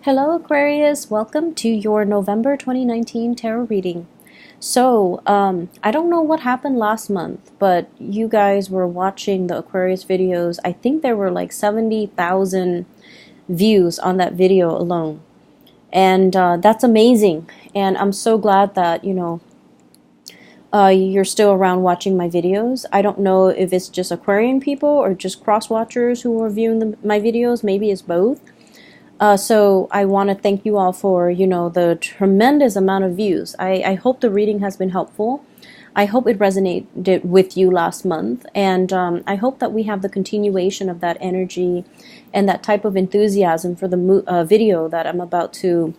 Hello Aquarius, welcome to your November 2019 tarot reading. I don't know what happened last month, but you guys were watching the Aquarius videos. I think there were like 70,000 views on that video alone. And that's amazing. And I'm so glad that, you're still around watching my videos. I don't know if it's just Aquarian people or just cross-watchers who are viewing my videos. Maybe it's both. So I want to thank you all for, the tremendous amount of views. I hope the reading has been helpful. I hope it resonated with you last month. And I hope that we have the continuation of that energy and that type of enthusiasm for the video that I'm about to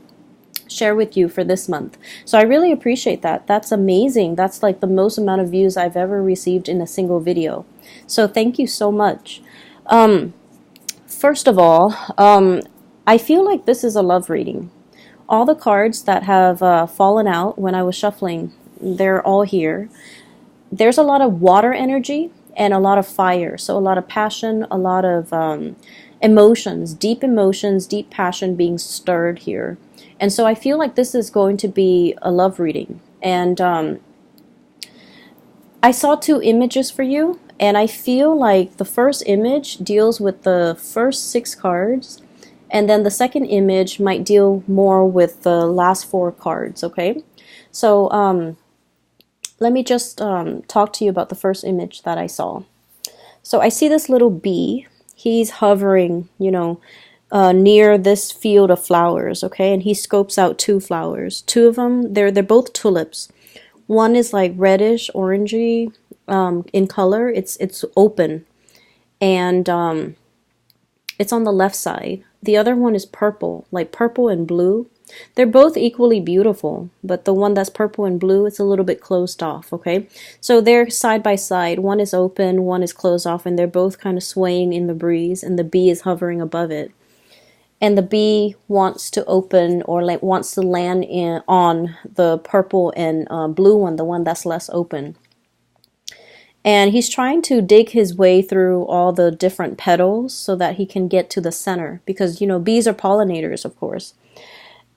share with you for this month. So I really appreciate that. That's amazing. That's like the most amount of views I've ever received in a single video. So thank you so much. First of all, I feel like this is a love reading. All the cards that have fallen out when I was shuffling, they're all here. There's a lot of water energy and a lot of fire. So a lot of passion, a lot of emotions, deep passion being stirred here. And so I feel like this is going to be a love reading. And I saw two images for you. And I feel like the first image deals with the first 6 cards. And then the second image might deal more with the last 4 cards, okay? So let me just talk to you about the first image that I saw. So I see this little bee. He's hovering, near this field of flowers, okay? And he scopes out 2 flowers. 2 of them, they're both tulips. One is like reddish, orangey in color. It's open. And it's on the left side. The other one is purple, like purple and blue. They're both equally beautiful, but the one that's purple and blue, it's a little bit closed off, okay? So they're side by side. One is open, one is closed off, and they're both kind of swaying in the breeze, and the bee is hovering above it. And the bee wants to open or wants to land on the purple and blue one, the one that's less open. And he's trying to dig his way through all the different petals so that he can get to the center. Because, bees are pollinators, of course.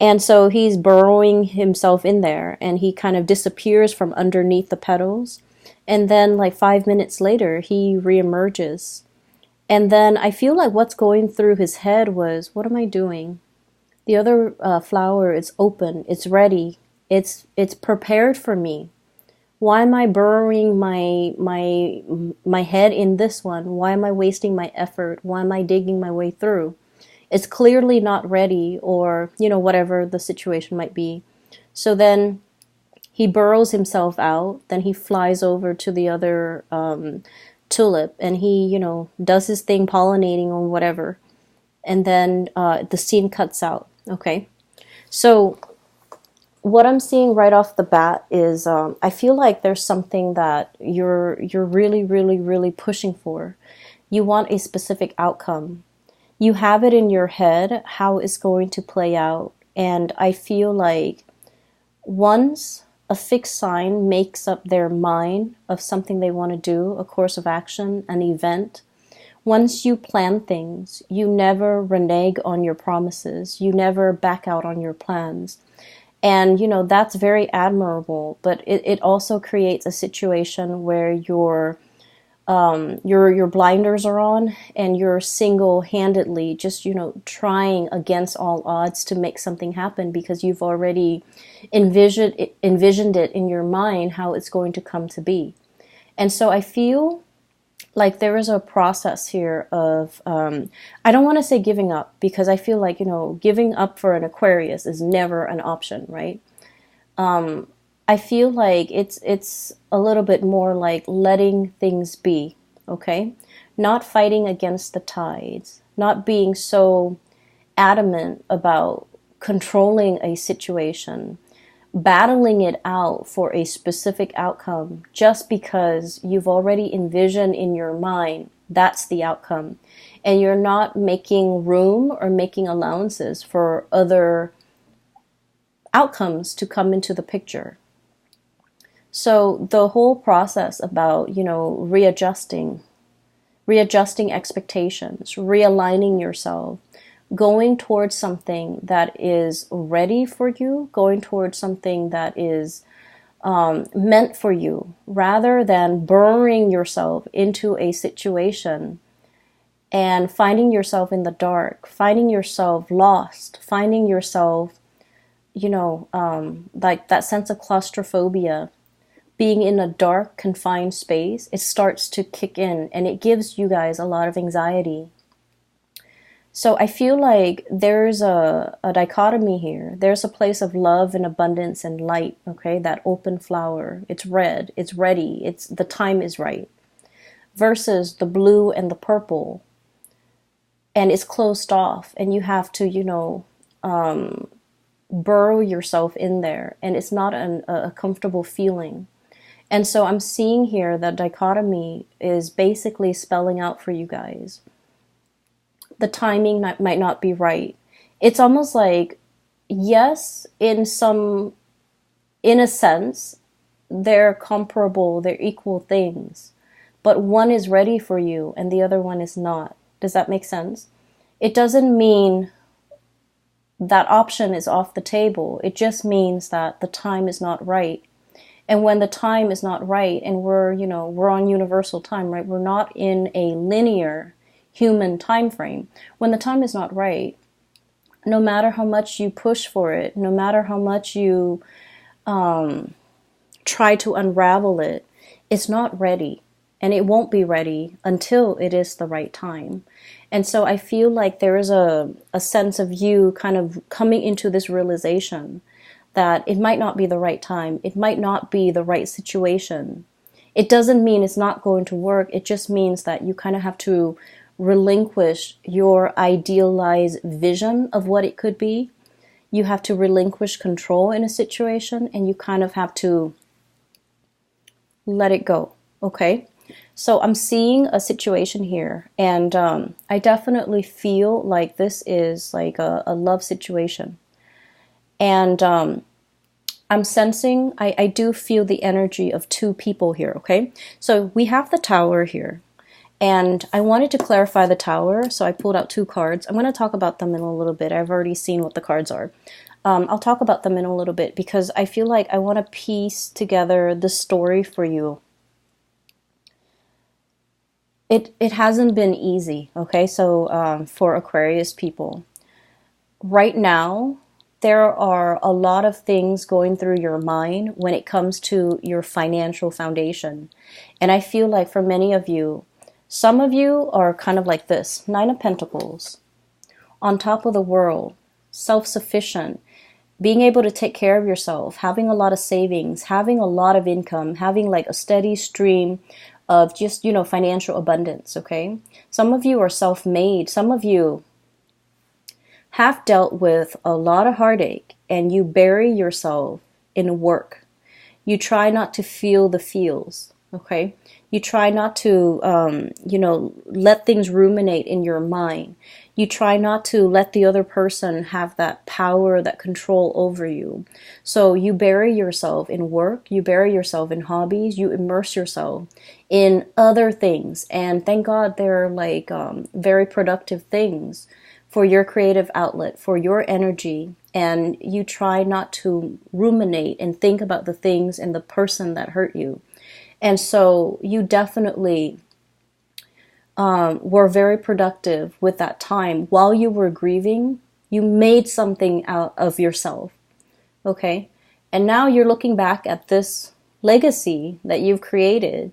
And so he's burrowing himself in there. And he kind of disappears from underneath the petals. And then like 5 minutes later, he reemerges. And then I feel like what's going through his head was, what am I doing? The other flower is open. It's ready. It's prepared for me. Why am I burrowing my head in this one? Why am I wasting my effort? Why am I digging my way through? It's clearly not ready, or, whatever the situation might be. So then he burrows himself out. Then he flies over to the other tulip, and he, does his thing pollinating or whatever. And then the scene cuts out. Okay. So what I'm seeing right off the bat is I feel like there's something that you're really, really, really pushing for. You want a specific outcome. You have it in your head how it's going to play out. And I feel like once a fixed sign makes up their mind of something they want to do, a course of action, an event, once you plan things, you never renege on your promises. You never back out on your plans. And, that's very admirable, but it also creates a situation where your blinders are on and you're single-handedly just, trying against all odds to make something happen because you've already envisioned it in your mind how it's going to come to be. And so I feel like there is a process here of, I don't want to say giving up, because I feel like, giving up for an Aquarius is never an option, right? I feel like it's a little bit more like letting things be, okay? Not fighting against the tides, not being so adamant about controlling a situation, battling it out for a specific outcome just because you've already envisioned in your mind that's the outcome. And you're not making room or making allowances for other outcomes to come into the picture. So the whole process about, readjusting expectations, realigning yourself, going towards something that is ready for you, going towards something that is meant for you, rather than burying yourself into a situation and finding yourself in the dark, finding yourself lost, finding yourself, like that sense of claustrophobia, being in a dark, confined space. It starts to kick in and it gives you guys a lot of anxiety. So I feel like there's a dichotomy here. There's a place of love and abundance and light, okay? That open flower. It's red, it's ready, the time is right. Versus the blue and the purple. And it's closed off and you have to, burrow yourself in there. And it's not a comfortable feeling. And so I'm seeing here that dichotomy is basically spelling out for you guys. The timing might not be right. It's almost like, yes, in a sense, they're comparable, they're equal things, but one is ready for you and the other one is not. Does that make sense? It doesn't mean that option is off the table. It just means that the time is not right. And when the time is not right, and we're on universal time, right? We're not in a linear human time frame. When the time is not right, no matter how much you push for it, no matter how much you try to unravel it, it's not ready. And it won't be ready until it is the right time. And so I feel like there is a sense of you kind of coming into this realization that it might not be the right time. It might not be the right situation. It doesn't mean it's not going to work. It just means that you kind of have to relinquish your idealized vision of what it could be. You have to relinquish control in a situation and you kind of have to let it go. Okay? So I'm seeing a situation here and I definitely feel like this is like a love situation. And I'm sensing, I do feel the energy of two people here, okay? So we have the Tower here. And I wanted to clarify the Tower, so I pulled out two cards. I'm going to talk about them in a little bit. I've already seen what the cards are. I'll talk about them in a little bit because I feel like I want to piece together the story for you. It hasn't been easy, okay? So for Aquarius people, right now, there are a lot of things going through your mind when it comes to your financial foundation. And I feel like for many of you, some of you are kind of like this, Nine of Pentacles, on top of the world, self-sufficient, being able to take care of yourself, having a lot of savings, having a lot of income, having like a steady stream of just, financial abundance, okay? Some of you are self-made. Some of you have dealt with a lot of heartache and you bury yourself in work. You try not to feel the feels, okay? You try not to, let things ruminate in your mind. You try not to let the other person have that power, that control over you. So you bury yourself in work, you bury yourself in hobbies, you immerse yourself in other things. And thank God they're like very productive things for your creative outlet, for your energy, and you try not to ruminate and think about the things and the person that hurt you. And so you definitely were very productive with that time. While you were grieving, you made something out of yourself, okay? And now you're looking back at this legacy that you've created,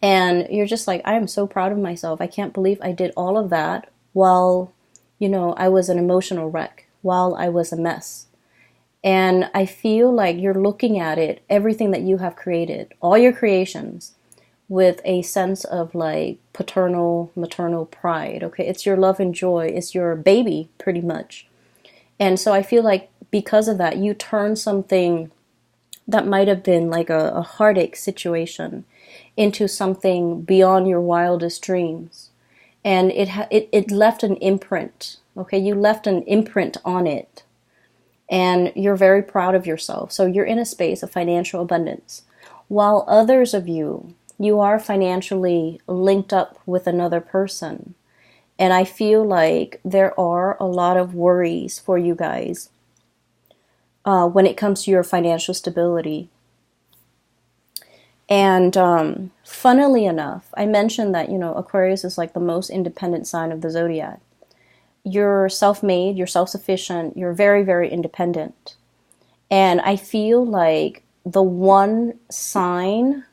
and you're just like, I am so proud of myself. I can't believe I did all of that while I was an emotional wreck, while I was a mess. And I feel like you're looking at it, everything that you have created, all your creations, with a sense of like paternal, maternal pride, okay? It's your love and joy. It's your baby, pretty much. And so I feel like because of that, you turn something that might have been like a heartache situation into something beyond your wildest dreams. And it left an imprint, okay? You left an imprint on it. And you're very proud of yourself. So you're in a space of financial abundance. While others of you are financially linked up with another person. And I feel like there are a lot of worries for you guys when it comes to your financial stability. And funnily enough, I mentioned that, Aquarius is like the most independent sign of the zodiac. You're self-made, you're self-sufficient, you're very, very independent. And I feel like the one sign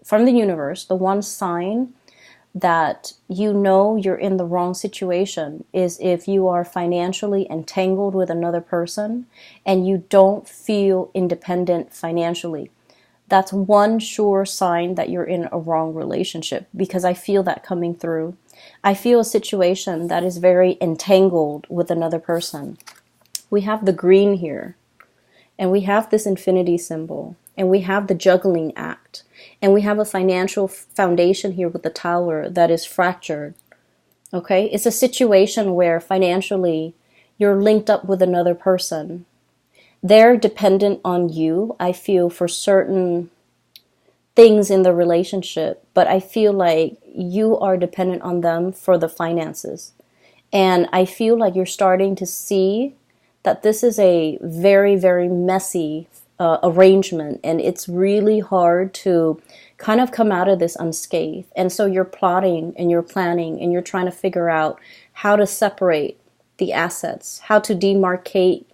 from the universe, the one sign that you're in the wrong situation is if you are financially entangled with another person and you don't feel independent financially. That's one sure sign that you're in a wrong relationship, because I feel that coming through. I feel a situation that is very entangled with another person. We have the green here, and we have this infinity symbol, and we have the juggling act, and we have a financial foundation here with the tower that is fractured. Okay? It's a situation where financially you're linked up with another person. They're dependent on you, I feel, for certain things in the relationship, but I feel like you are dependent on them for the finances. And I feel like you're starting to see that this is a very, very messy arrangement, and it's really hard to kind of come out of this unscathed. And so you're plotting and you're planning and you're trying to figure out how to separate the assets, how to demarcate,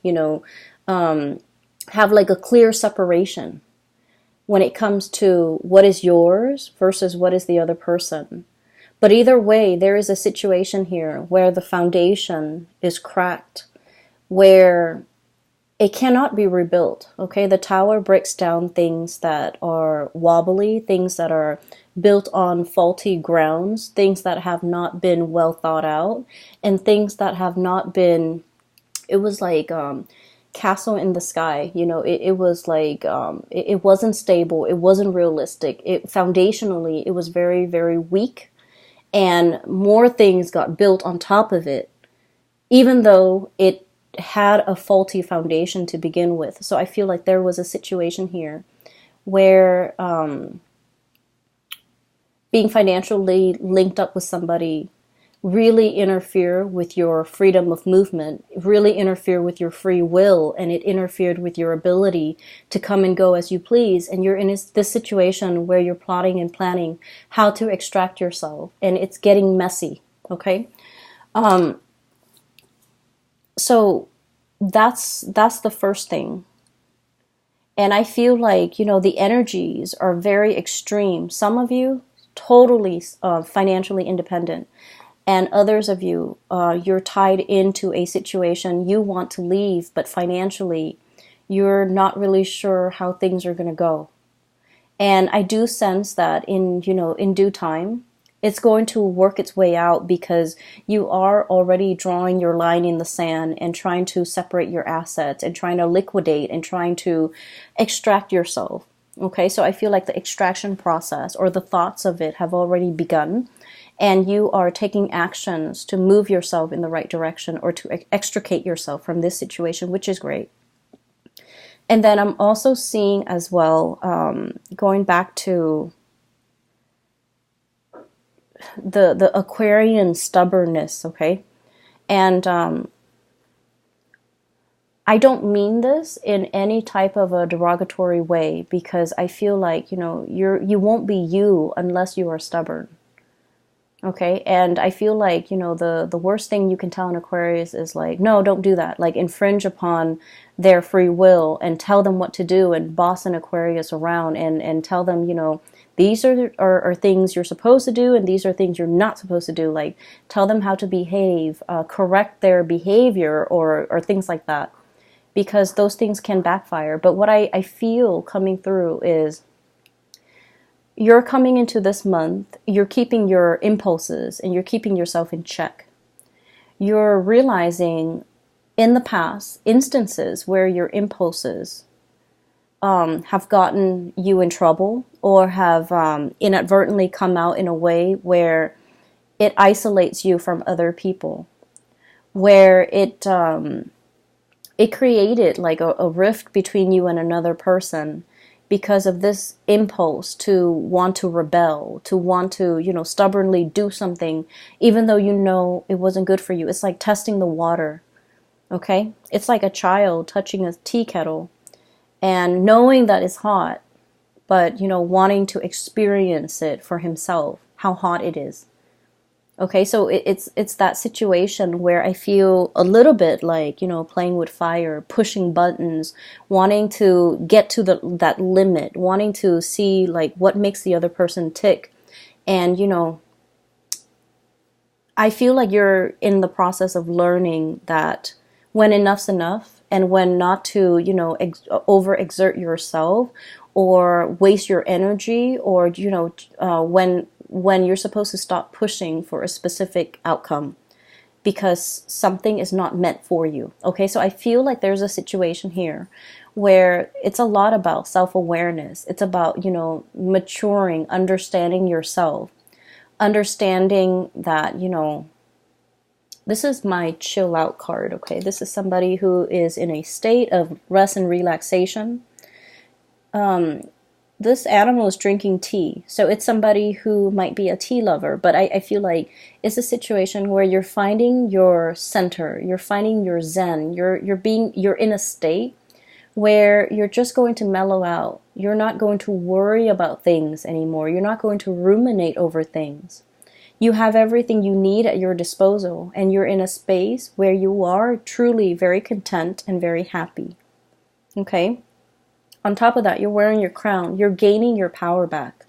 have like a clear separation when it comes to what is yours versus what is the other person. But either way, there is a situation here where the foundation is cracked, where it cannot be rebuilt. Okay, the tower breaks down things that are wobbly, things that are built on faulty grounds, things that have not been well thought out, and things that have not been, it was like castle in the sky. It was like it wasn't stable, it wasn't realistic. Foundationally it was very, very weak, and more things got built on top of it, even though it had a faulty foundation to begin with. So I feel like there was a situation here where being financially linked up with somebody really interfere with your freedom of movement, really interfere with your free will, and it interfered with your ability to come and go as you please. And you're in this situation where you're plotting and planning how to extract yourself, and it's getting messy. Okay, so that's the first thing. And I feel like, the energies are very extreme. Some of you totally financially independent, and others of you, you're tied into a situation you want to leave, but financially you're not really sure how things are going to go. And I do sense that in due time it's going to work its way out, because you are already drawing your line in the sand and trying to separate your assets and trying to liquidate and trying to extract yourself. Okay, so I feel like the extraction process or the thoughts of it have already begun, and you are taking actions to move yourself in the right direction or to extricate yourself from this situation, which is great. And then I'm also seeing as well, going back to the Aquarian stubbornness, okay? And I don't mean this in any type of a derogatory way, because I feel like, you won't be you unless you are stubborn. Okay, and I feel like, the worst thing you can tell an Aquarius is like, no, don't do that. Like, infringe upon their free will and tell them what to do and boss an Aquarius around and tell them, these are things you're supposed to do and these are things you're not supposed to do. Like, tell them how to behave, correct their behavior or things like that, because those things can backfire. But what I feel coming through is, you're coming into this month, you're keeping your impulses and you're keeping yourself in check. You're realizing in the past instances where your impulses have gotten you in trouble, or have inadvertently come out in a way where it isolates you from other people, where it created like a rift between you and another person. because of this impulse to want to rebel, to want to, stubbornly do something, even though you know it wasn't good for you. It's like testing the water, okay? It's like a child touching a tea kettle and knowing that it's hot, but, wanting to experience it for himself, how hot it is. Okay, so it's that situation where I feel a little bit like, playing with fire, pushing buttons, wanting to get to that limit, wanting to see like what makes the other person tick. And, I feel like you're in the process of learning that when enough's enough and when not to, overexert yourself or waste your energy, or, when you're supposed to stop pushing for a specific outcome because something is not meant for you. Okay, so I feel like there's a situation here where it's a lot about self-awareness. It's about, maturing, understanding yourself, understanding that, this is my chill out card. Okay, this is somebody who is in a state of rest and relaxation. This animal is drinking tea, so it's somebody who might be a tea lover, but I feel like it's a situation where you're finding your center, you're finding your zen, you're in a state where you're just going to mellow out. You're not going to worry about things anymore. You're not going to ruminate over things. You have everything you need at your disposal, and you're in a space where you are truly very content and very happy. Okay? On top of that, you're wearing your crown. You're gaining your power back.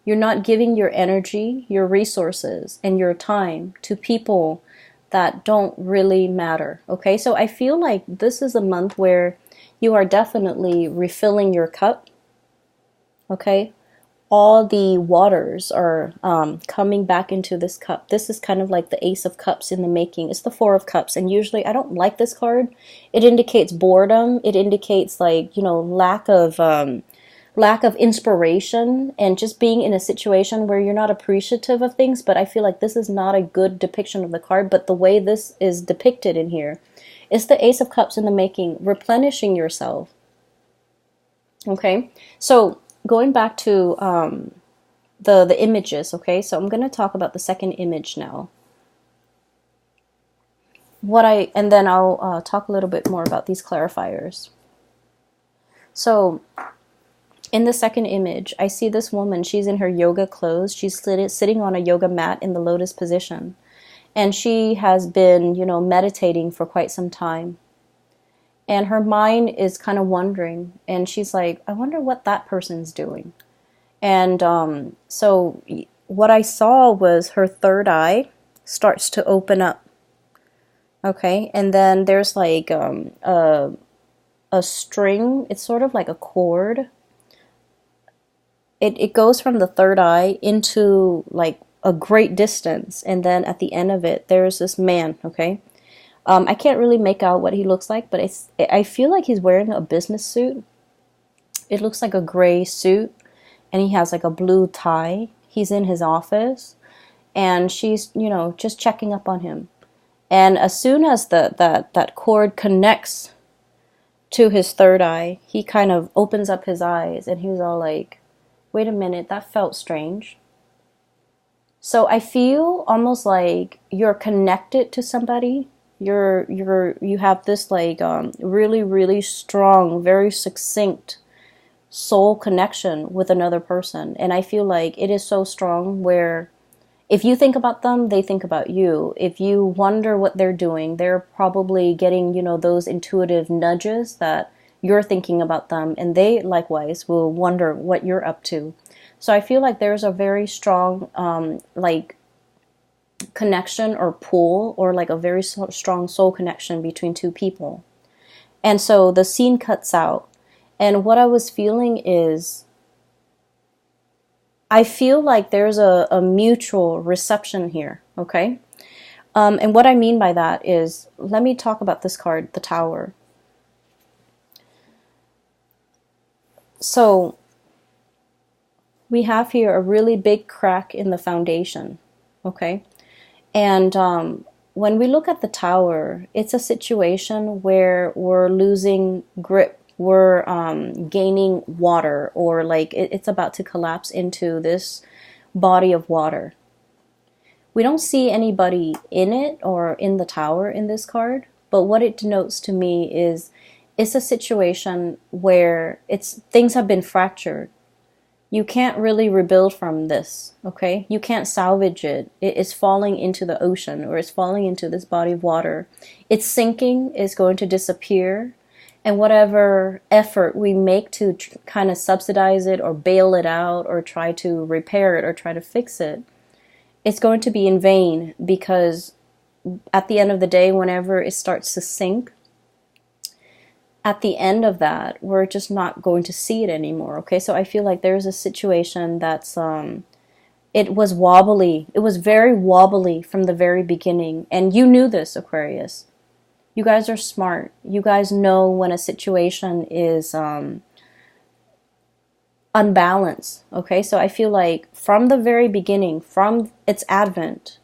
You're not giving your energy, your resources, and your time to people that don't really matter. Okay, so I feel like this is a month where you are definitely refilling your cup. Okay, all the waters are coming back into this cup. This is kind of like the Ace of Cups in the making. It's the Four of Cups, and usually I don't like this card. It indicates boredom. It indicates like, lack of inspiration and just being in a situation where you're not appreciative of things. But I feel like this is not a good depiction of the card. But the way this is depicted in here, it's the Ace of Cups in the making, replenishing yourself. Okay, so going back to the images, okay? So I'm going to talk about the second image now. And then I'll talk a little bit more about these clarifiers. So in the second image, I see this woman. She's in her yoga clothes. She's sitting on a yoga mat in the lotus position. And she has been, meditating for quite some time. And her mind is kind of wondering, and she's like, I wonder what that person's doing. And so what I saw was her third eye starts to open up. Okay, and then there's like a string. It's sort of like a cord. It goes from the third eye into like a great distance, and then at the end of it, there's this man. Okay. I can't really make out what he looks like, but I feel like he's wearing a business suit. It looks like a gray suit, and he has like a blue tie. He's in his office, and she's, just checking up on him. And as soon as that cord connects to his third eye, he kind of opens up his eyes, and he's all like, wait a minute, that felt strange. So I feel almost like you're connected to somebody. You have this like really, really strong, very succinct soul connection with another person. And I feel like it is so strong where if you think about them, they think about you. If you wonder what they're doing, they're probably getting, those intuitive nudges that you're thinking about them, and they likewise will wonder what you're up to. So I feel like there's a very strong like connection or pull, or like a very strong soul connection between two people. And so the scene cuts out, and what I was feeling is I feel like there's a mutual reception here. Okay, and what I mean by that is, let me talk about this card, the Tower. So we have here a really big crack in the foundation. Okay. And when we look at the Tower, it's a situation where we're losing grip we're gaining water, or like it's about to collapse into this body of water. We don't see anybody in it or in the tower in this card, but what it denotes to me is it's a situation where things have been fractured. You can't really rebuild from this, okay? You can't salvage it. It is falling into the ocean, or it's falling into this body of water. It's sinking, it's going to disappear, and whatever effort we make to kind of subsidize it or bail it out or try to repair it or try to fix it, it's going to be in vain, because at the end of the day, whenever it starts to sink, at the end of that, we're just not going to see it anymore, okay? So I feel like there's a situation that's, it was wobbly. It was very wobbly from the very beginning. And you knew this, Aquarius. You guys are smart. You guys know when a situation is unbalanced, okay? So I feel like from the very beginning, from its advent,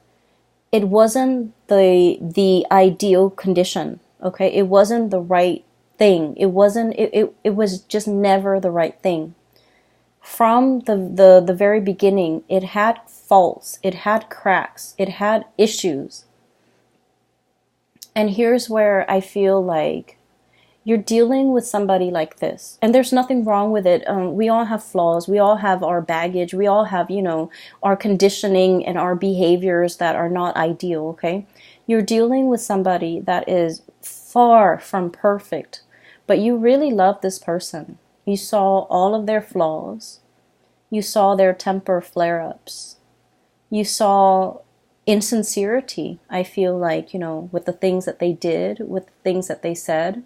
it wasn't the ideal condition, okay? It wasn't the right thing. It was just never the right thing. From the very beginning, it had faults, it had cracks, it had issues. And here's where I feel like you're dealing with somebody like this. And there's nothing wrong with it. We all have flaws. We all have our baggage. We all have, our conditioning and our behaviors that are not ideal, okay? You're dealing with somebody that is far from perfect, but you really love this person. You saw all of their flaws. You saw their temper flare-ups. You saw insincerity, I feel like, with the things that they did, with the things that they said.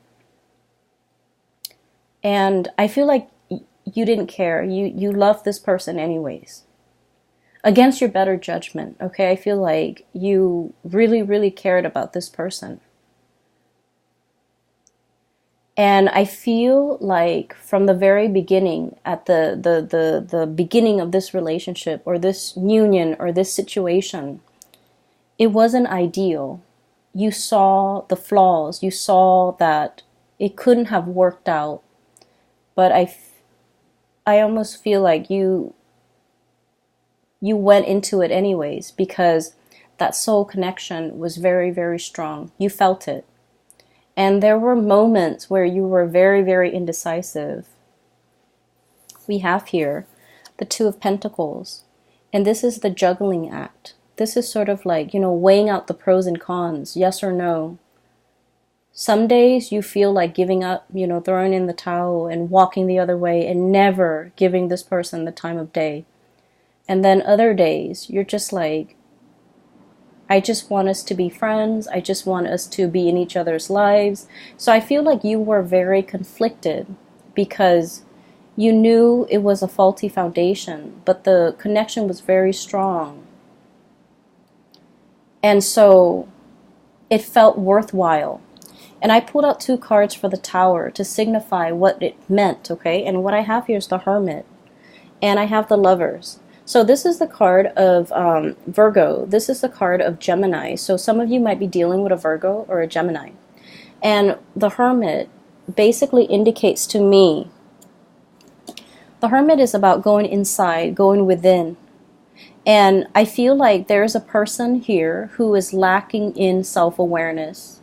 And I feel like you didn't care. You loved this person anyways. Against your better judgment, okay? I feel like you really, really cared about this person. And I feel like from the very beginning, at the beginning of this relationship or this union or this situation, it wasn't ideal. You saw the flaws. You saw that it couldn't have worked out. But I almost feel like you went into it anyways, because that soul connection was very, very strong. You felt it. And there were moments where you were very, very indecisive. We have here the Two of Pentacles. And this is the juggling act. This is sort of like, weighing out the pros and cons, yes or no. Some days you feel like giving up, throwing in the towel and walking the other way and never giving this person the time of day. And then other days you're just like, I just want us to be friends. I just want us to be in each other's lives. So I feel like you were very conflicted because you knew it was a faulty foundation, but the connection was very strong. And so it felt worthwhile. And I pulled out 2 cards for the Tower to signify what it meant, okay? And what I have here is the Hermit. And I have the Lovers. So this is the card of Virgo. This is the card of Gemini. So some of you might be dealing with a Virgo or a Gemini. And the Hermit basically indicates to me, the Hermit is about going inside, going within. And I feel like there's a person here who is lacking in self-awareness.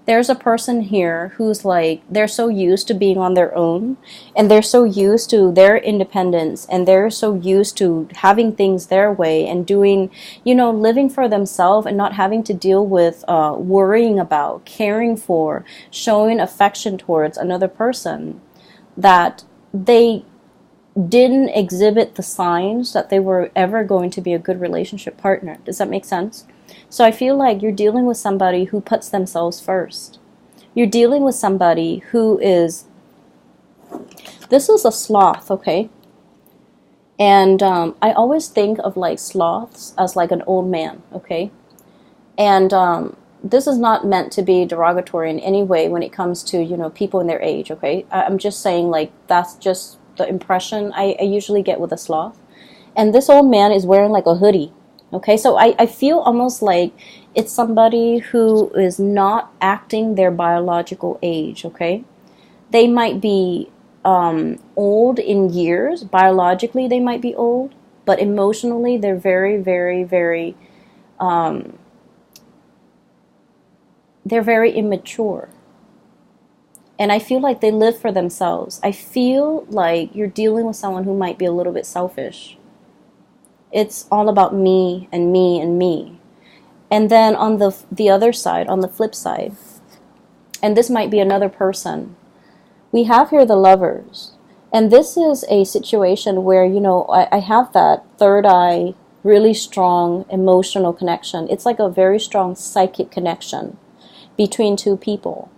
There's a person here who's like, they're so used to being on their own, and they're so used to their independence, and they're so used to having things their way and doing, living for themselves and not having to deal with worrying about, caring for, showing affection towards another person, that they didn't exhibit the signs that they were ever going to be a good relationship partner. Does that make sense? So I feel like you're dealing with somebody who puts themselves first. You're dealing with somebody who is, this is a sloth, okay? And I always think of like sloths as like an old man, okay? And this is not meant to be derogatory in any way when it comes to, people in their age, okay? I'm just saying like that's just the impression I usually get with a sloth. And this old man is wearing like a hoodie. Okay, so I feel almost like it's somebody who is not acting their biological age, okay? They might be old in years. Biologically, they might be old, but emotionally, they're very, very, very, they're very immature. And I feel like they live for themselves. I feel like you're dealing with someone who might be a little bit selfish. It's all about me and me and me. And then on the other side, on the flip side, and this might be another person, we have here the Lovers. And this is a situation where, I have that third eye, really strong emotional connection. It's like a very strong psychic connection between two people.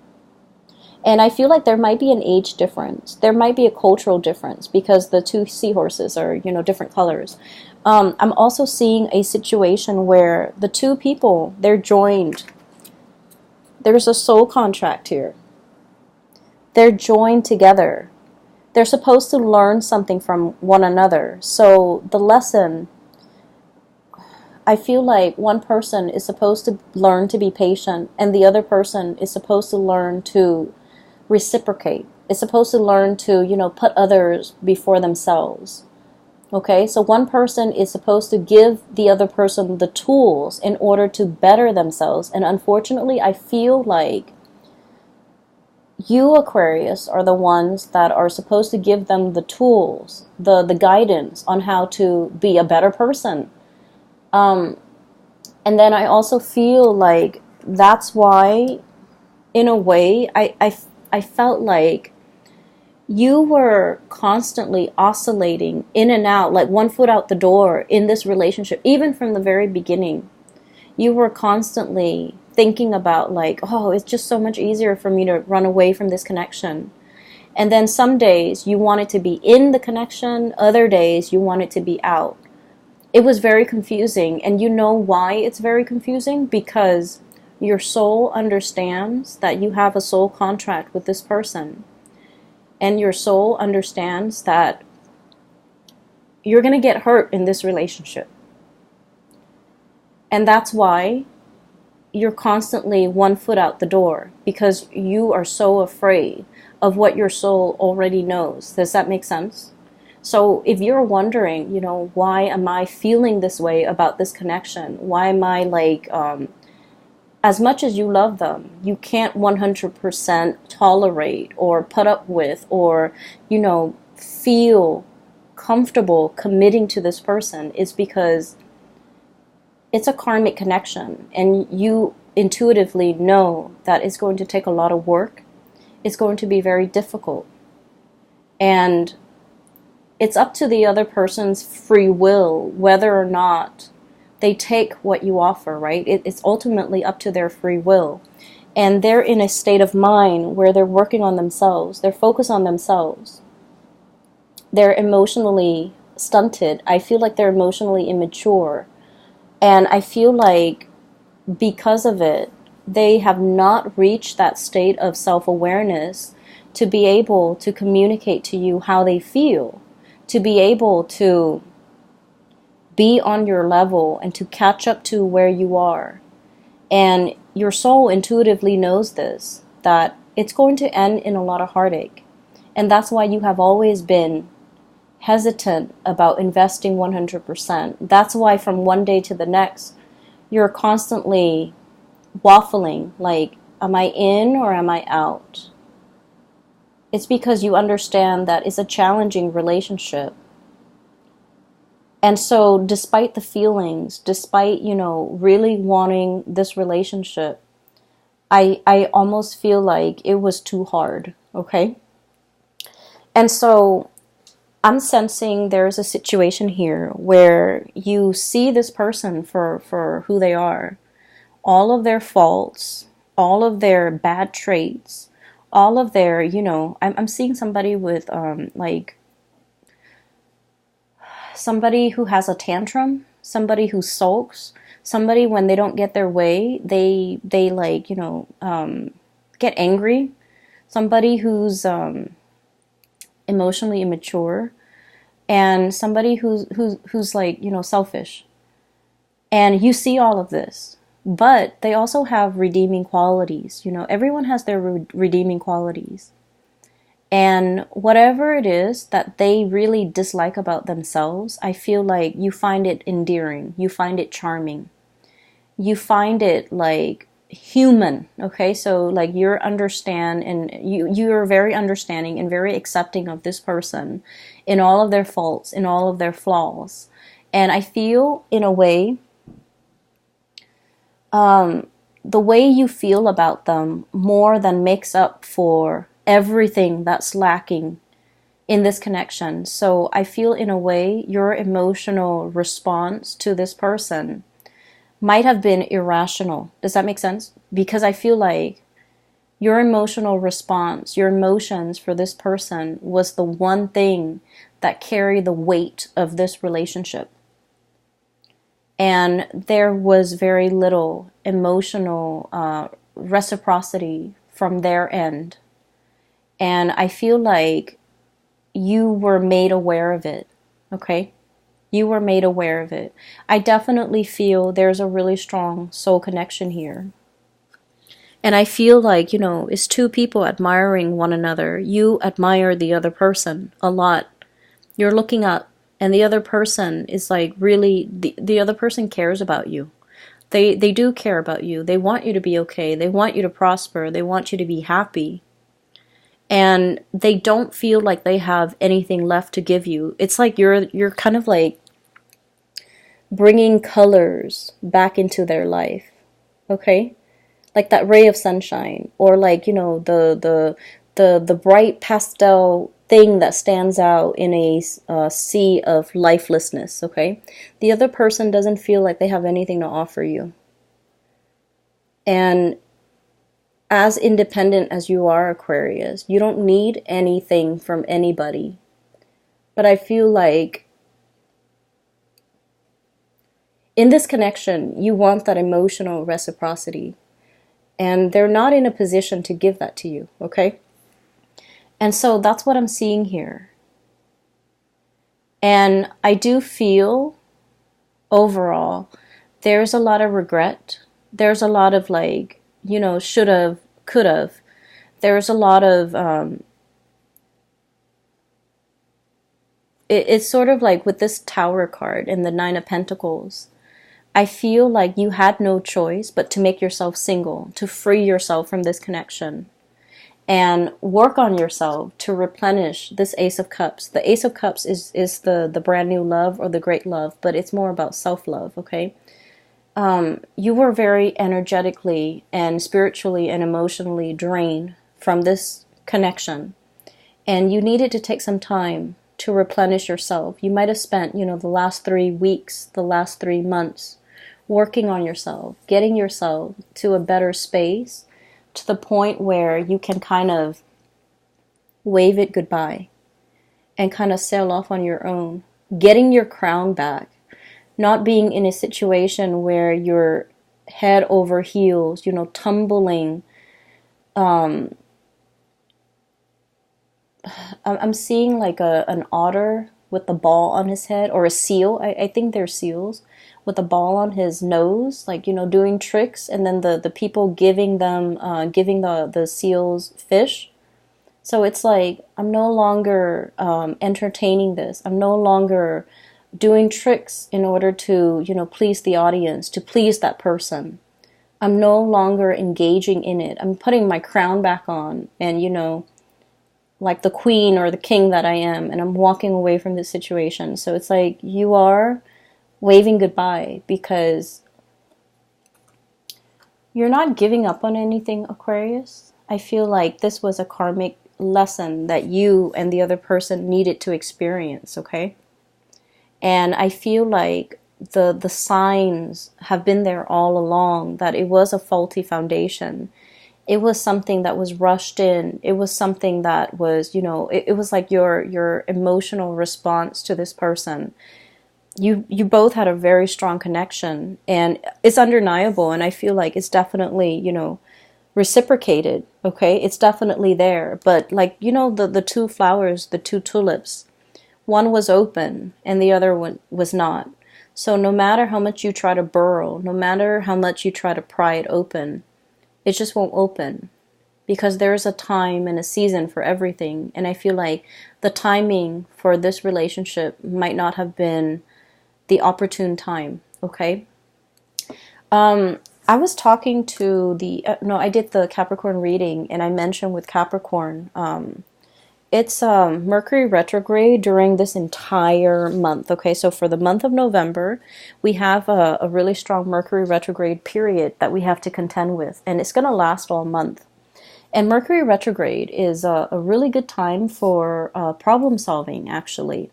And I feel like there might be an age difference. There might be a cultural difference because the two seahorses are, different colors. I'm also seeing a situation where the two people, they're joined. There's a soul contract here. They're joined together. They're supposed to learn something from one another. So the lesson, I feel like one person is supposed to learn to be patient and the other person is supposed to learn to reciprocate. It's supposed to learn to, put others before themselves. Okay, so one person is supposed to give the other person the tools in order to better themselves. And unfortunately, I feel like you, Aquarius, are the ones that are supposed to give them the tools, the guidance on how to be a better person. And then I also feel like that's why, in a way, I felt like you were constantly oscillating in and out, like one foot out the door in this relationship, even from the very beginning. You were constantly thinking about like, oh, it's just so much easier for me to run away from this connection. And then some days you wanted to be in the connection, other days you wanted to be out. It was very confusing. And you know why it's very confusing? Because your soul understands that you have a soul contract with this person. And your soul understands that you're going to get hurt in this relationship. And that's why you're constantly one foot out the door, because you are so afraid of what your soul already knows. Does that make sense? So if you're wondering, why am I feeling this way about this connection? Why am I like, as much as you love them, you can't 100% tolerate or put up with or, feel comfortable committing to this person, is because it's a karmic connection and you intuitively know that it's going to take a lot of work. It's going to be very difficult. And it's up to the other person's free will whether or not they take what you offer, right? It's ultimately up to their free will. And they're in a state of mind where they're working on themselves. They're focused on themselves. They're emotionally stunted. I feel like they're emotionally immature. And I feel like because of it, they have not reached that state of self-awareness to be able to communicate to you how they feel, to be able to be on your level and to catch up to where you are. And your soul intuitively knows this, that it's going to end in a lot of heartache. And that's why you have always been hesitant about investing 100%. That's why from one day to the next, you're constantly waffling, like, am I in or am I out? It's because you understand that it's a challenging relationship. And so despite the feelings, despite, really wanting this relationship, I almost feel like it was too hard, okay? And so I'm sensing there's a situation here where you see this person for who they are. All of their faults, all of their bad traits, all of their, I'm seeing somebody with, somebody who has a tantrum, somebody who sulks, somebody when they don't get their way, they get angry, somebody who's emotionally immature, and somebody who's like, selfish. And you see all of this, but they also have redeeming qualities. Everyone has their redeeming qualities. And whatever it is that they really dislike about themselves, I feel like you find it endearing, you find it charming, you find it like human. Okay, so like you're understand and you're very understanding and very accepting of this person in all of their faults, in all of their flaws. And I feel in a way, the way you feel about them more than makes up for everything that's lacking in this connection. So I feel in a way your emotional response to this person might have been irrational. Does that make sense? Because I feel like your emotional response, your emotions for this person was the one thing that carried the weight of this relationship. And there was very little emotional reciprocity from their end. And I feel like you were made aware of it, okay? You were made aware of it. I definitely feel there's a really strong soul connection here. And I feel like, it's two people admiring one another. You admire the other person a lot. You're looking up, and the other person is like really, the other person cares about you. They do care about you. They want you to be okay. They want you to prosper. They want you to be happy. And they don't feel like they have anything left to give you. It's like you're kind of like bringing colors back into their life, okay? Like that ray of sunshine, or like the bright pastel thing that stands out in a sea of lifelessness, okay? The other person doesn't feel like they have anything to offer you. And as independent as you are, Aquarius, you don't need anything from anybody. But I feel like in this connection, you want that emotional reciprocity. And they're not in a position to give that to you, okay? And so that's what I'm seeing here. And I do feel, overall, there's a lot of regret. There's a lot of like, should have, could have. There's a lot of, it's sort of like with this Tower card and the Nine of Pentacles. I feel like you had no choice but to make yourself single, to free yourself from this connection, and work on yourself to replenish this Ace of Cups. The Ace of Cups is the brand new love or the great love, but it's more about self-love, okay? You were very energetically and spiritually and emotionally drained from this connection, and you needed to take some time to replenish yourself. You might have spent, the last 3 weeks, the last 3 months working on yourself, getting yourself to a better space, to the point where you can kind of wave it goodbye and kind of sail off on your own, getting your crown back, not being in a situation where you're head over heels, tumbling. I'm seeing like an otter with the ball on his head, or a seal. I think they're seals, with a ball on his nose, like, doing tricks, and then the people giving the seals fish. So it's like, I'm no longer entertaining this. I'm no longer doing tricks in order to, please the audience, to please that person. I'm no longer engaging in it. I'm putting my crown back on, and, like the queen or the king that I am, and I'm walking away from this situation. So it's like you are waving goodbye, because you're not giving up on anything, Aquarius. I feel like this was a karmic lesson that you and the other person needed to experience, okay? And I feel like the signs have been there all along, that it was a faulty foundation. It was something that was rushed in. It was something that was, it was like your emotional response to this person. You both had a very strong connection, and it's undeniable, and I feel like it's definitely, reciprocated, okay? It's definitely there. But like, the two flowers, the two tulips, one was open and the other one was not. So no matter how much you try to burrow, no matter how much you try to pry it open, it just won't open. because there's a time and a season for everything. And I feel like the timing for this relationship might not have been the opportune time, okay? I was talking to no, I did the Capricorn reading, and I mentioned with Capricorn, it's Mercury retrograde during this entire month. Okay, so for the month of November, we have a really strong Mercury retrograde period that we have to contend with, and it's going to last all month. And Mercury retrograde is a really good time for problem solving, actually.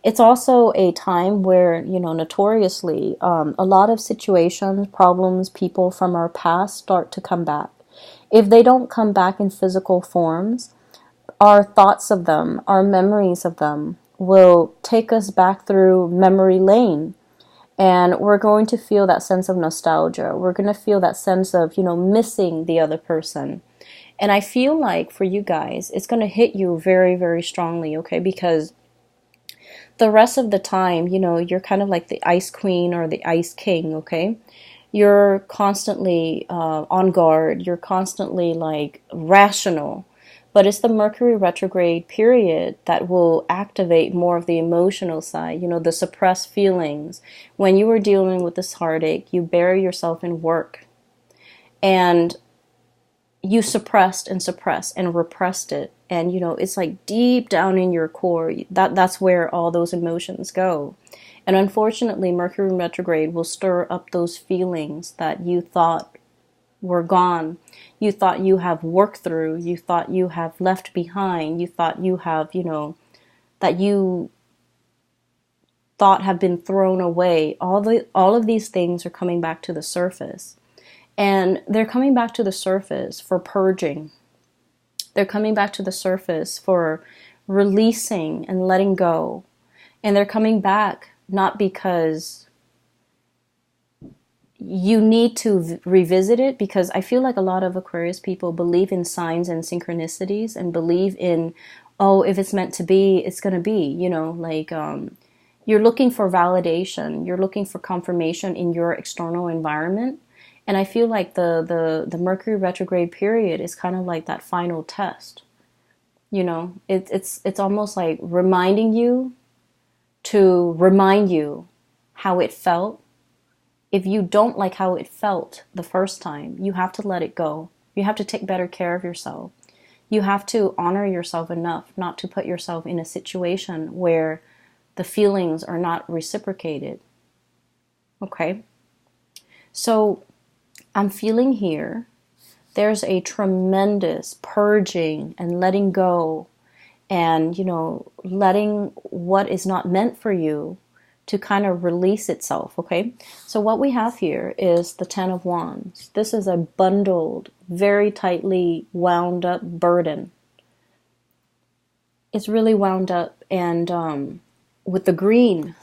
It's also a time where, notoriously, a lot of situations, problems, people from our past start to come back. If they don't come back in physical forms, our thoughts of them, our memories of them will take us back through memory lane. And we're going to feel that sense of nostalgia. We're going to feel that sense of, missing the other person. And I feel like for you guys, it's going to hit you very, very strongly, okay? Because the rest of the time, you're kind of like the ice queen or the ice king, okay? You're constantly on guard. You're constantly like rational. But it's the Mercury retrograde period that will activate more of the emotional side, the suppressed feelings. When you were dealing with this heartache, you bury yourself in work. And you suppressed and repressed it. And, it's like deep down in your core, that's where all those emotions go. And unfortunately, Mercury retrograde will stir up those feelings that you thought were gone. You thought you have worked through. You thought you have left behind. You thought you have, that you thought have been thrown away. All of these things are coming back to the surface. And they're coming back to the surface for purging. They're coming back to the surface for releasing and letting go. And they're coming back not because you need to revisit it, because I feel like a lot of Aquarius people believe in signs and synchronicities and believe in, oh, if it's meant to be, it's going to be, you're looking for validation. You're looking for confirmation in your external environment. And I feel like the Mercury retrograde period is kind of like that final test. It's almost like reminding you to remind you how it felt. If you don't like how it felt the first time, you have to let it go. You have to take better care of yourself. You have to honor yourself enough not to put yourself in a situation where the feelings are not reciprocated. Okay? So I'm feeling here there's a tremendous purging and letting go and, letting what is not meant for you to kind of release itself, okay? So what we have here is the Ten of Wands. This is a bundled, very tightly wound up burden. It's really wound up, and with the green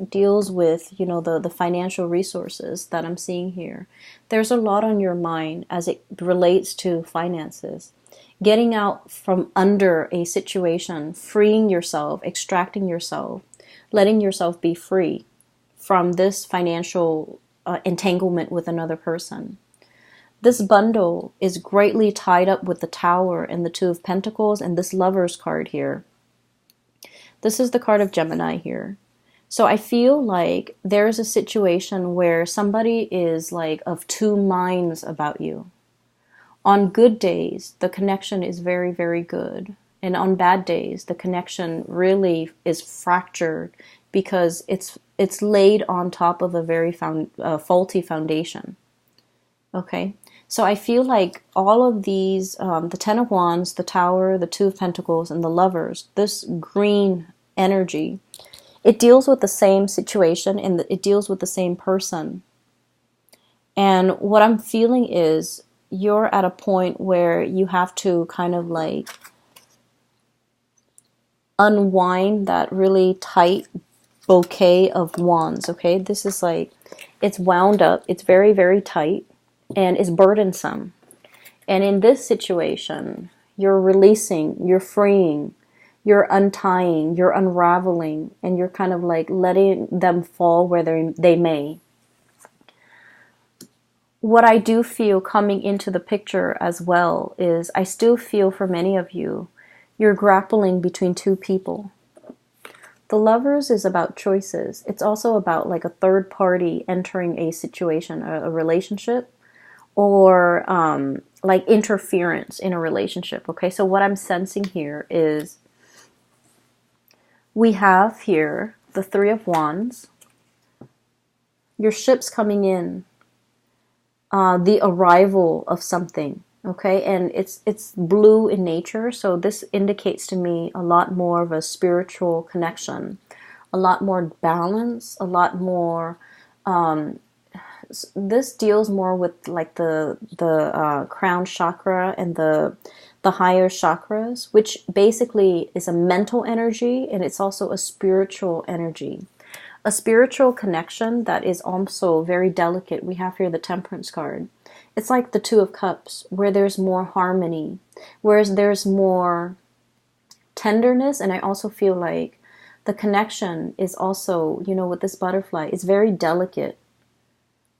deals with, the financial resources that I'm seeing here. There's a lot on your mind as it relates to finances. Getting out from under a situation, freeing yourself, extracting yourself, letting yourself be free from this financial entanglement with another person. This bundle is greatly tied up with the Tower and the Two of Pentacles and this Lover's card here. This is the card of Gemini here. So I feel like there's a situation where somebody is like of two minds about you. On good days, the connection is very, very good. And on bad days, the connection really is fractured because it's laid on top of a very faulty foundation. Okay? So I feel like all of these, the Ten of Wands, the Tower, the Two of Pentacles, and the Lovers, this green energy, it deals with the same situation and it deals with the same person. And what I'm feeling is you're at a point where you have to kind of like unwind that really tight bouquet of wands, okay? This is like, it's wound up, it's very, very tight, and it's burdensome. And in this situation, you're releasing, you're freeing, you're untying, you're unraveling, and you're kind of like letting them fall where they may. what I do feel coming into the picture as well is I still feel for many of you, you're grappling between two people. The Lovers is about choices. It's also about like a third party entering a situation, a relationship, or like interference in a relationship. Okay, so what I'm sensing here is we have here the Three of Wands, your ship's coming in, the arrival of something. Okay, and it's blue in nature, so this indicates to me a lot more of a spiritual connection, a lot more balance, a lot more. This deals more with like the crown chakra and the higher chakras, which basically is a mental energy, and it's also a spiritual energy, a spiritual connection that is also very delicate. We have here the Temperance card. It's like the Two of Cups, where there's more harmony, whereas there's more tenderness. And I also feel like the connection is also, you know, with this butterfly, it's very delicate.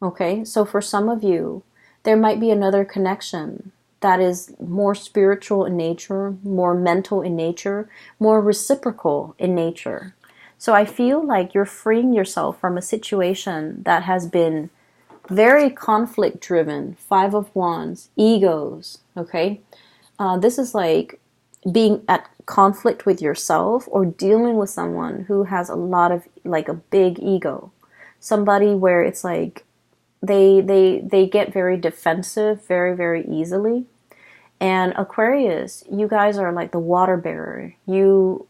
Okay, so for some of you, there might be another connection that is more spiritual in nature, more mental in nature, more reciprocal in nature. So I feel like you're freeing yourself from a situation that has been very conflict driven. Five of Wands, egos, okay? This is like being at conflict with yourself or dealing with someone who has a lot of, like, a big ego. Somebody where it's like they get very defensive very, very easily. And Aquarius, you guys are like the water bearer. You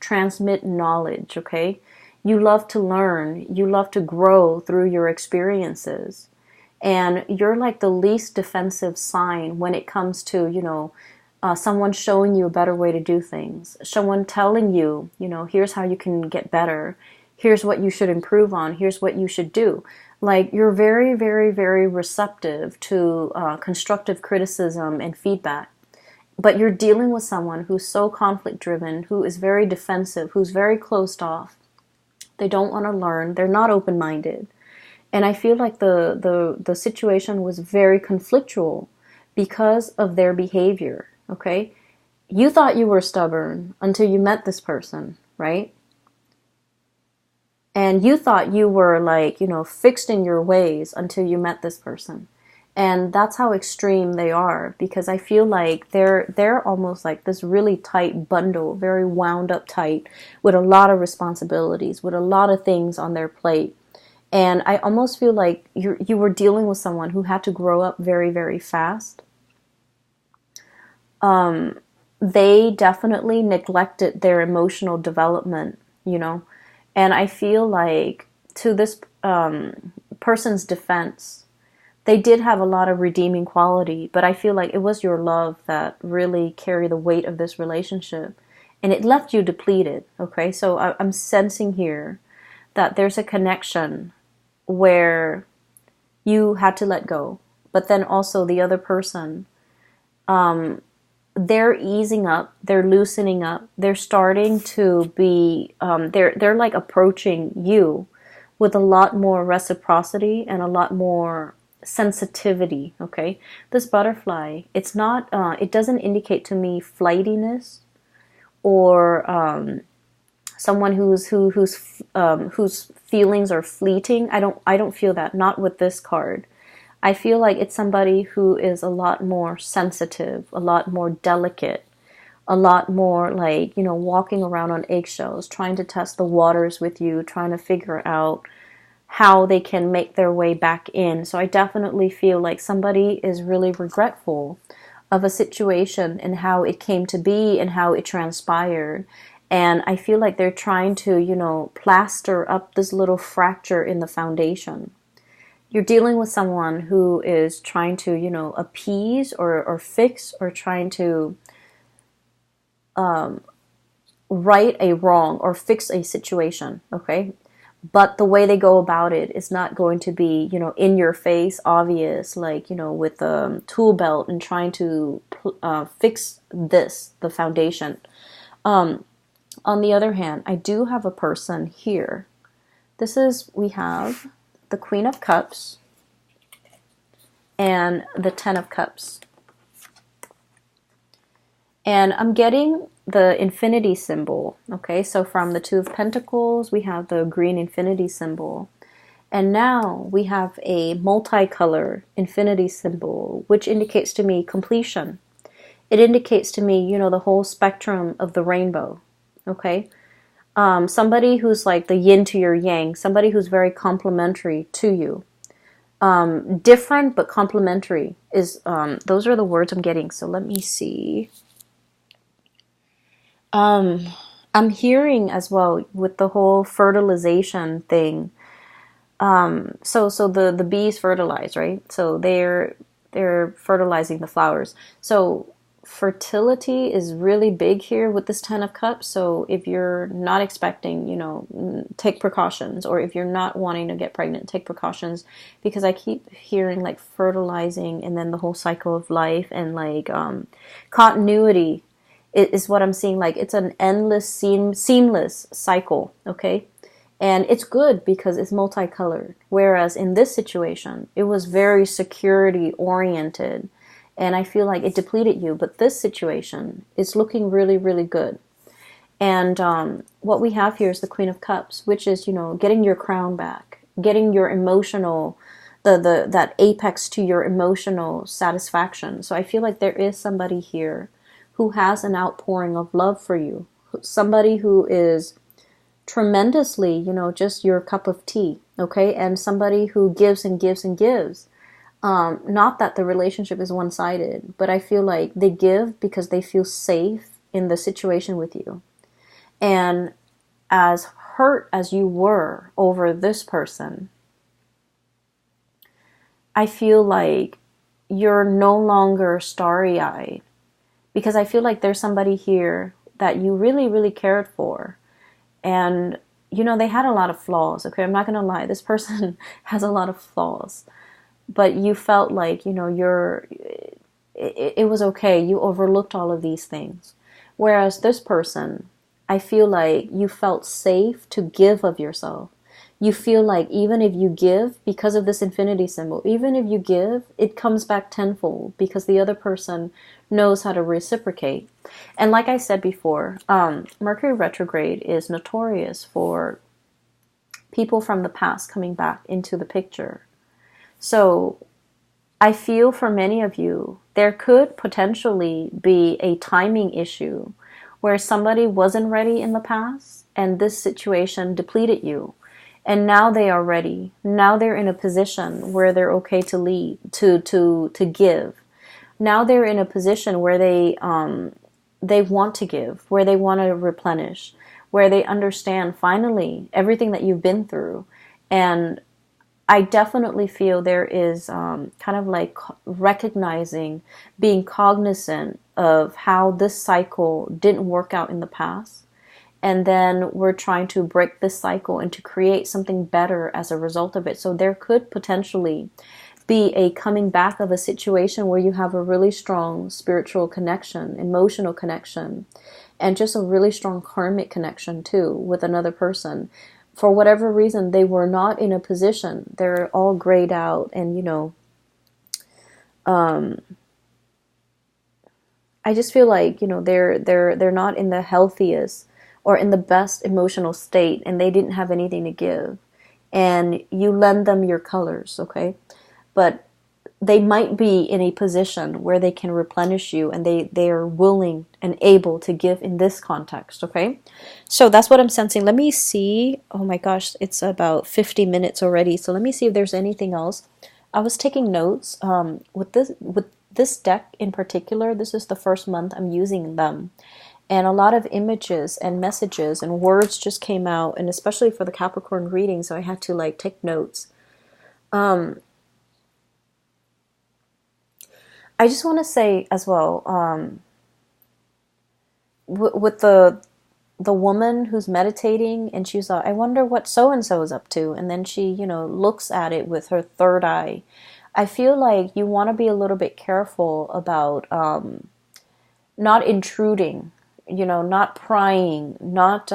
transmit knowledge, okay? You love to learn. You love to grow through your experiences. And you're like the least defensive sign when it comes to, you know, someone showing you a better way to do things. Someone telling you, you know, here's how you can get better. Here's what you should improve on. Here's what you should do. Like, you're very, very, very receptive to constructive criticism and feedback. But you're dealing with someone who's so conflict driven, who is very defensive, who's very closed off. They don't want to learn. They're not open-minded. And I feel like the situation was very conflictual because of their behavior, okay? You thought you were stubborn until you met this person, right? And you thought you were, like, you know, fixed in your ways until you met this person. And that's how extreme they are, because I feel like they're almost like this really tight bundle, very wound up tight, with a lot of responsibilities, with a lot of things on their plate. And I almost feel like you were dealing with someone who had to grow up very, very fast. They definitely neglected their emotional development, you know. And I feel like, to this person's defense, they did have a lot of redeeming quality, but I feel like it was your love that really carried the weight of this relationship. And it left you depleted, okay? So I'm sensing here that there's a connection where you had to let go. But then also the other person, they're easing up, they're loosening up, they're starting to be, they're like approaching you with a lot more reciprocity and a lot more sensitivity, okay? This butterfly, it's not, it doesn't indicate to me flightiness or someone whose feelings are fleeting. I don't feel that, not with this card. I feel like it's somebody who is a lot more sensitive, a lot more delicate, a lot more like, you know, walking around on eggshells, trying to test the waters with you, trying to figure out how they can make their way back in. So I definitely feel like somebody is really regretful of a situation and how it came to be and how it transpired. And I feel like they're trying to, you know, plaster up this little fracture in the foundation. You're dealing with someone who is trying to, you know, appease or fix, or trying to right a wrong or fix a situation, okay? But the way they go about it is not going to be, you know, in your face, obvious, like, you know, with a tool belt and trying to fix the foundation. On the other hand, I do have a person here. We have the Queen of Cups, and the Ten of Cups. And I'm getting the infinity symbol, okay? So from the Two of Pentacles, we have the green infinity symbol. And now we have a multicolor infinity symbol, which indicates to me completion. It indicates to me, you know, the whole spectrum of the rainbow, okay? Somebody who's like the yin to your yang, somebody who's very complementary to you. Different but complementary is, those are the words I'm getting. So let me see. I'm hearing as well with the whole fertilization thing. So the bees fertilize, right? So they're fertilizing the flowers. So fertility is really big here with this Ten of Cups. So if you're not expecting, you know, take precautions, or if you're not wanting to get pregnant, take precautions, because I keep hearing like fertilizing and then the whole cycle of life and like continuity is what I'm seeing. Like it's an endless, seamless cycle, okay? And it's good because it's multicolored. Whereas in this situation, it was very security oriented. And I feel like it depleted you. But this situation is looking really, really good. And what we have here is the Queen of Cups, which is, you know, getting your crown back, getting your emotional, that apex to your emotional satisfaction. So I feel like there is somebody here who has an outpouring of love for you. Somebody who is tremendously, you know, just your cup of tea, okay? And somebody who gives and gives and gives. Not that the relationship is one-sided, but I feel like they give because they feel safe in the situation with you. And as hurt as you were over this person, I feel like you're no longer starry-eyed, because I feel like there's somebody here that you really, really cared for. And, you know, they had a lot of flaws, okay? I'm not going to lie. This person has a lot of flaws. But you felt like, you know, it was okay. You overlooked all of these things. Whereas this person, I feel like you felt safe to give of yourself. You feel like even if you give, because of this infinity symbol, even if you give, it comes back tenfold because the other person knows how to reciprocate. And like I said before, Mercury retrograde is notorious for people from the past coming back into the picture. So I feel for many of you, there could potentially be a timing issue where somebody wasn't ready in the past and this situation depleted you. And now they are ready. Now they're in a position where they're okay to lead, to give. Now they're in a position where they want to give, where they want to replenish, where they understand finally everything that you've been through. And I definitely feel there is kind of like recognizing, being cognizant of how this cycle didn't work out in the past. And then we're trying to break this cycle and to create something better as a result of it. So there could potentially be a coming back of a situation where you have a really strong spiritual connection, emotional connection, and just a really strong karmic connection too with another person. For whatever reason, they were not in a position. They're all grayed out, and you know, I just feel like, you know, they're not in the healthiest or in the best emotional state, and they didn't have anything to give. And you lend them your colors, okay? But they might be in a position where they can replenish you, and they are willing and able to give in this context, okay? So that's what I'm sensing. Let me see. Oh my gosh, it's about 50 minutes already. So let me see if there's anything else. I was taking notes with this deck in particular. This is the first month I'm using them. And a lot of images and messages and words just came out, and especially for the Capricorn reading, so I had to like take notes. I just want to say as well, with the woman who's meditating, and she's like, I wonder what so-and-so is up to. And then she, you know, looks at it with her third eye. I feel like you want to be a little bit careful about not intruding, you know, not prying, not,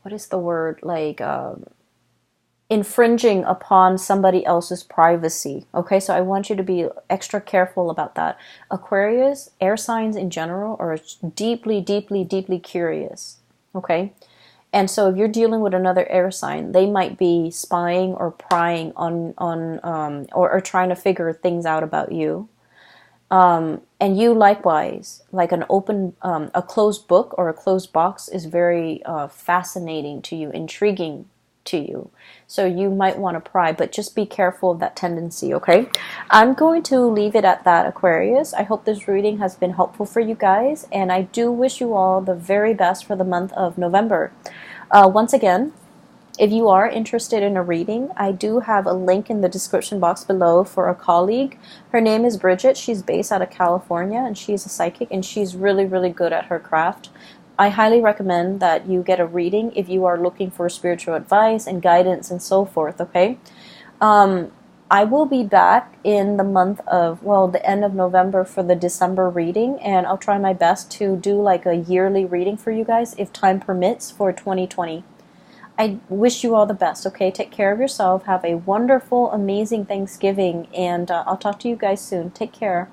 what is the word? Like, infringing upon somebody else's privacy. Okay, so I want you to be extra careful about that. Aquarius, air signs in general, are deeply, deeply, deeply curious. Okay, and so if you're dealing with another air sign, they might be spying or prying or trying to figure things out about you. And you likewise, like a closed book or a closed box is very fascinating to you, intriguing to you. So you might want to pry, but just be careful of that tendency, okay? I'm going to leave it at that, Aquarius. I hope this reading has been helpful for you guys, and I do wish you all the very best for the month of November. Once again, if you are interested in a reading, I do have a link in the description box below for a colleague. Her name is Bridget. She's based out of California, and she's a psychic, and she's really, really good at her craft. I highly recommend that you get a reading if you are looking for spiritual advice and guidance and so forth, okay? I will be back in the month of, well, the end of November for the December reading, and I'll try my best to do like a yearly reading for you guys if time permits for 2020. I wish you all the best, okay? Take care of yourself. Have a wonderful, amazing Thanksgiving, and I'll talk to you guys soon. Take care.